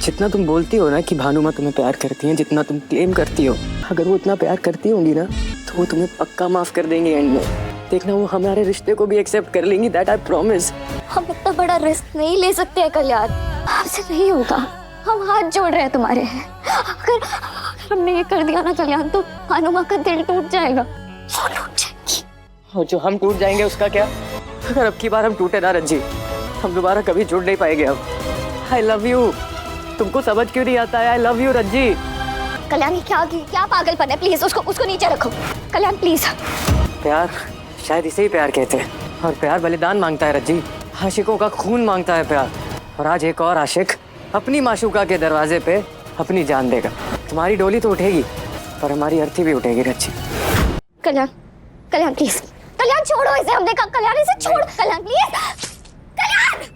जितना तुम बोलती हो ना कि भानुमा तुम्हें प्यार करती है, जितना तुम क्लेम करती हो, अगर वो उतना प्यार करती होंगी ना तो वो तुम्हें पक्का माफ कर देंगी एंड में। देखना वो हमारे रिश्ते को भी एक्सेप्ट कर लेंगी, दैट आई प्रॉमिस। हम इतना बड़ा रिस्क नहीं ले सकते हैं कल्याण, आपसे नहीं होगा। हम हाथ जोड़ रहे हैं तुम्हारे। अगर हमने ये कर दिया ना कल्याण तो भानुमा का दिल टूट जाएगा, वो टूट जाएगी। और जो हम टूट जाएंगे उसका क्या? अगर अब की बार हम टूटे ना रज्जी, हम दोबारा कभी जुड़ नहीं पाएंगे। अब आई लव यू। तुमको समझ क्यों नहीं आता है? आई लव यू रज्जी। कल्याण क्या पागलपन है? प्लीज उसको नीचे रखो कल्याण, प्लीज। प्यार शायद इसे ही प्यार कहते हैं, और प्यार बलिदान मांगता है रज्जी। आशिकों का खून मांगता है प्यार। और आज एक और आशिक अपनी माशूका के दरवाजे पे अपनी जान देगा। तुम्हारी डोली तो उठेगी पर हमारी अर्थी भी उठेगी रज्जी। कल्याण प्लीज, कल्याण छोड़ो इसे, हमने कहा कल्याण इसे छोड़, कल्याण प्लीज, कल्याण।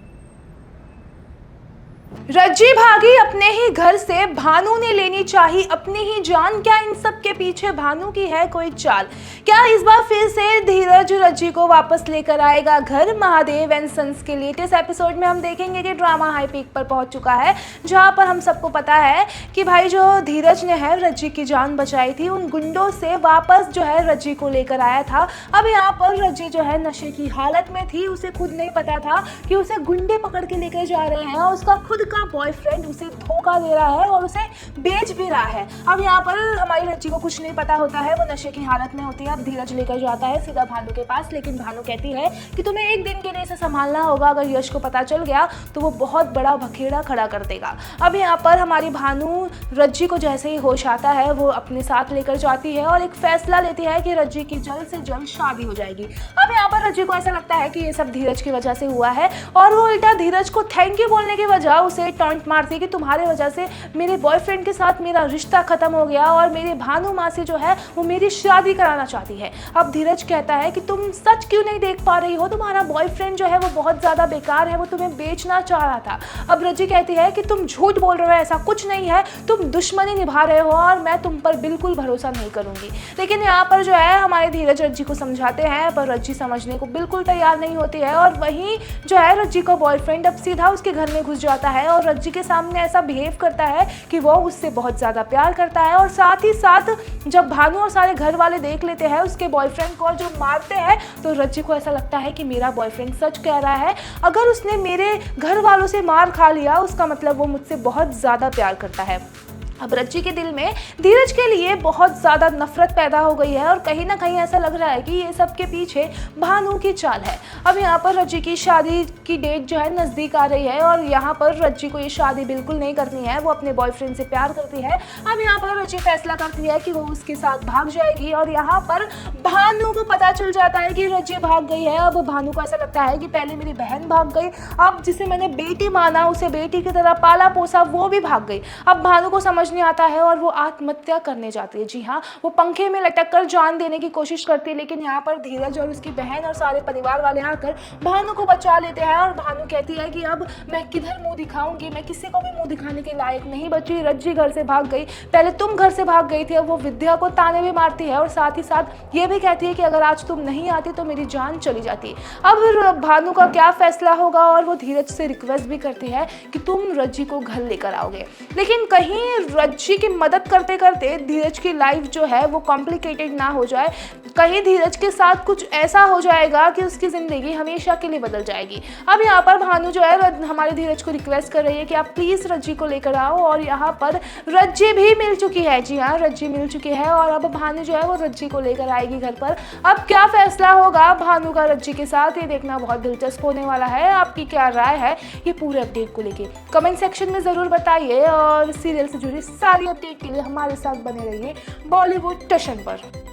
रज्जी भागी अपने ही घर से, भानु ने लेनी चाहिए अपनी ही जान। क्या इन सब के पीछे भानु की है कोई चाल? क्या इस बार फिर से धीरज रज्जी को वापस लेकर आएगा घर? महादेव एंड सन्स के लेटेस्ट एपिसोड में हम देखेंगे कि ड्रामा हाई पीक पर पहुंच चुका है, जहां पर हम सबको पता है कि भाई जो धीरज ने है रज्जी की जान बचाई थी, उन गुंडों से वापस जो है रज्जी को लेकर आया था। अब यहाँ पर रज्जी जो है नशे की हालत में थी, उसे खुद नहीं पता था कि उसे गुंडे पकड़ के लेकर जा रहे हैं और उसका खुद का बॉयफ्रेंड उसे धोखा दे रहा है और उसे बेच भी रहा है। अब यहाँ पर हमारी रज्जी को कुछ नहीं पता होता है, वो नशे की हालत में होती है। अब धीरज लेकर जाता है सीधा भानु के पास, लेकिन भानु कहती है कि तुम्हें एक दिन के लिए इसे संभालना होगा, अगर यश को पता चल गया तो वो बहुत बड़ा बखेड़ा खड़ा कर देगा। अब यहाँ पर हमारी भानु रज्जी को जैसे ही होश आता है वो अपने साथ लेकर जाती है और एक फैसला लेती है कि रज्जी की जल्द से जल्द शादी हो जाएगी। अब यहाँ पर रज्जी को ऐसा लगता है कि ये सब धीरज की वजह से हुआ है और वो उल्टा धीरज को थैंक यू बोलने की बजाय उसे टॉन्ट मारती है कि तुम्हारे वजह से मेरे बॉयफ्रेंड के साथ मेरा रिश्ता खत्म हो गया और मेरे भानु माँ से जो है वो मेरी शादी कराना चाहती है। अब धीरज कहता है कि तुम सच क्यों नहीं देख पा रही हो? तुम्हारा बॉयफ्रेंड जो है वो बहुत ज्यादा बेकार है, वो तुम्हें बेचना चाह रहा था। अब रज्जी कहती है कि तुम झूठ बोल रहे हो, ऐसा कुछ नहीं है, तुम दुश्मनी निभा रहे हो और मैं तुम पर बिल्कुल भरोसा नहीं करूंगी। लेकिन यहाँ पर जो है हमारे धीरज रज्जी को समझाते हैं, पर रज्जी समझने को बिल्कुल तैयार नहीं होती है और वहीं जो है रज्जी का बॉयफ्रेंड अब सीधा उसके घर में घुस जाता है और रज्जी के सामने ऐसा बिहेव करता है कि वो उससे बहुत ज़्यादा प्यार करता है। और साथ ही साथ जब भानु और सारे घर वाले देख लेते हैं उसके बॉयफ्रेंड को और जो मारते हैं, तो रज्जी को ऐसा लगता है कि मेरा बॉयफ्रेंड सच कह रहा है। अगर उसने मेरे घर वालों से मार खा लिया उसका मतलब वो मुझसे बहुत ज़्यादा प्यार करता है। अब रज्जी के दिल में धीरज के लिए बहुत ज़्यादा नफरत पैदा हो गई है और कहीं ना कहीं ऐसा लग रहा है कि ये सब के पीछे भानु की चाल है। अब यहाँ पर रज्जी की शादी की डेट जो है नज़दीक आ रही है और यहाँ पर रज्जी को ये शादी बिल्कुल नहीं करनी है, वो अपने बॉयफ्रेंड से प्यार करती है। अब यहाँ पर रज्जी फैसला करती है कि वो उसके साथ भाग जाएगी और यहाँ पर भानु को पता चल जाता है कि रज्जी भाग गई है। अब भानु को ऐसा लगता है कि पहले मेरी बहन भाग गई, अब जिसे मैंने बेटी माना, उसे बेटी की तरह पाला पोसा, वो भी भाग गई। अब भानु को समझ नहीं आता है और वो आत्महत्या करने जाती है। जी हाँ, वो पंखे में लटक कर जान देने की कोशिश करती है, लेकिन यहाँ पर धीरज और उसकी बहन और सारे परिवार वाले आकर भानु को बचा लेते हैं और भानु कहती है कि अब मैं किधर मुंह दिखाऊंगी, मैं किसी को भी मुंह दिखाने के लायक नहीं बची। रज्जी घर से भाग गई, पहले तुम घर से भाग गई थी। अब वो विद्या को ताने भी मारती है और साथ ही साथ ये भी कहती है कि अगर आज तुम नहीं आती तो मेरी जान चली जाती। अब भानु का क्या फैसला होगा और वो धीरज से रिक्वेस्ट भी करती है कि तुम रज्जी को घर लेकर आओगे, लेकिन कहीं रज्जी की मदद करते करते धीरज की लाइफ जो है वो कॉम्प्लिकेटेड ना हो जाए, कहीं धीरज के साथ कुछ ऐसा हो जाएगा कि उसकी ज़िंदगी हमेशा के लिए बदल जाएगी। अब यहाँ पर भानु जो है हमारे धीरज को रिक्वेस्ट कर रही है कि आप प्लीज़ रज्जी को लेकर आओ और यहाँ पर रज्जी भी मिल चुकी है। जी हाँ, रज्जी मिल चुकी है और अब भानु जो है वो रज्जी को लेकर आएगी घर पर। अब क्या फैसला होगा भानु का रज्जी के साथ, ये देखना बहुत दिलचस्प होने वाला है। आपकी क्या राय है ये पूरे अपडेट को लेके कमेंट सेक्शन में ज़रूर बताइए और सीरियल से जुड़ी सारी अपडेट के लिए हमारे साथ बने रहिए बॉलीवुड टशन पर।